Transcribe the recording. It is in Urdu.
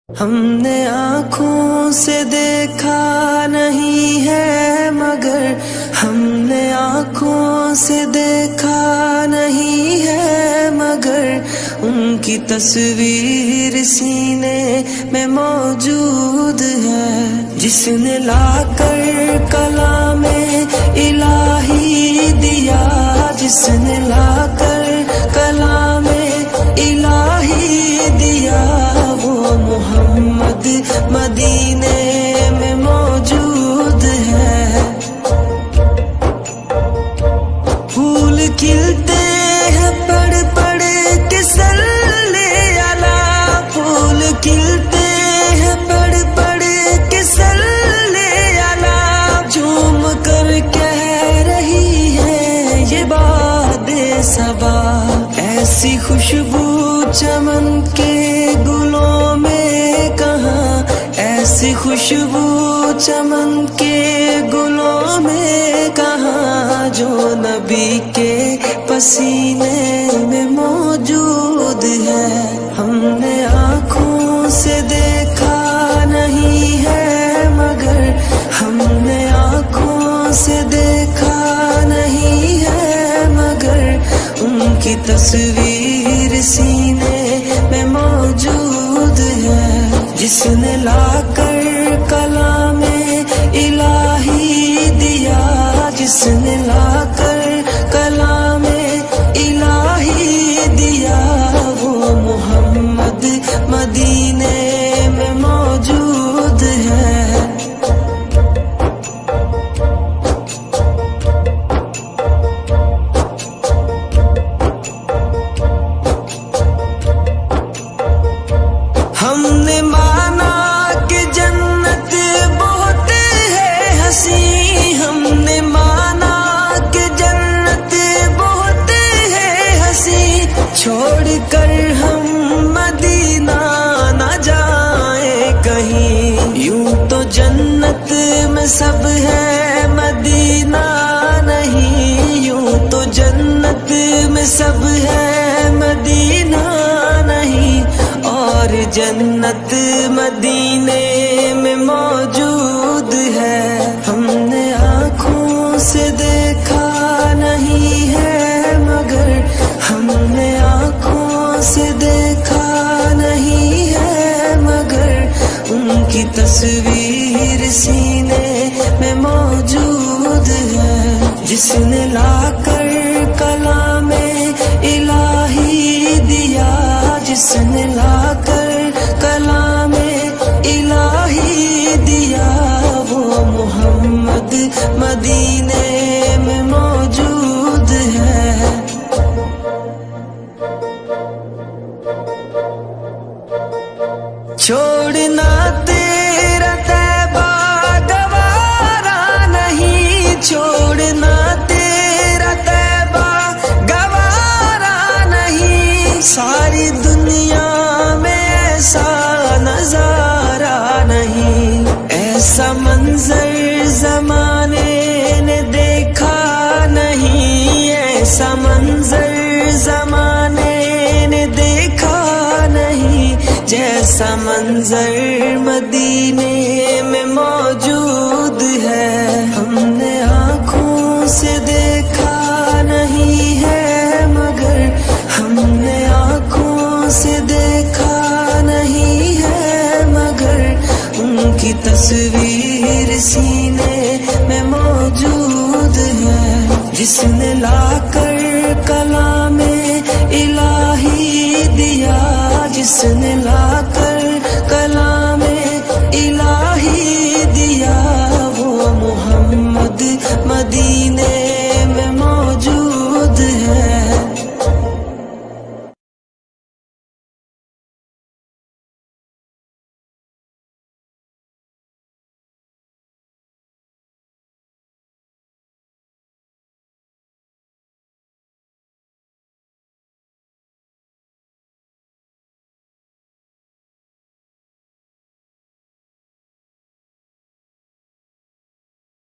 ہم نے آنکھوں سے دیکھا نہیں ہے مگر ہم نے آنکھوں سے دیکھا نہیں ہے مگر ان کی تصویر سینے میں موجود ہے، جس نے لا کر کلام الہی دیا، جس نے لا کر کلام الہی دیا، وہ محمد مدینے میں موجود ہے۔ پھول کھلتے ہیں پڑھ پڑھ کے صلی علی، پھول کھلتے ہیں پڑھ پڑھ کے صلی علی، جھوم کر کہہ رہی ہے یہ باد صبا، ایسی خوشبو چمن کے گلوں میں کہاں، ایسی خوشبو چمن کے گلوں میں کہاں، جو نبی کے پسینے میں موجود ہے۔ ہم نے آنکھوں سے دیکھا نہیں ہے مگر ہم نے آنکھوں سے دیکھا نہیں ہے مگر ان کی تصویر سینے میں موجود ہے، جس نے لا کر کلام الہی دیا، جس نے لا کر کلام الہی دیا، وہ محمد مدینے میں موجود ہے۔ ہم نے مانا کہ جنت بہت ہے حسین، ہم نے مانا کہ جنت بہت ہے حسین، چھوڑ کر ہم مدینہ نہ جائیں کہیں، یوں تو جنت میں سب ہے مدینہ نہیں، یوں تو جنت میں سب ہے مدینہ نہیں، اور جنت مدینے میں موجود ہے۔ ہم نے آنکھوں سے دیکھا نہیں ہے مگر ہم نے آنکھوں سے دیکھا نہیں ہے مگر ان کی تصویر سینے میں موجود ہے، جس نے لا کر کلام الہی دیا، جس نے لا کر کلام الہی دیا، وہ محمد مدینے میں موجود ہے۔ چھوڑنا تیرا طیبہ گوارا نہیں، چھوڑنا تیرا طیبہ گوارا نہیں، ساری دنیا میں ایسا نظارہ نہیں، ایسا منظر زمانے نے دیکھا نہیں، ایسا منظر زمانے نے دیکھا نہیں، جیسا منظر مدینے میں موجود ہے۔ ہم نے آنکھوں سے دیکھا نہیں ہے مگر ہم نے آنکھوں سے دیکھا نہیں ہے مگر ان کی تصویر سینے میں موجود ہے، جس نے لا کر کلام الہی دیا، جس نے لا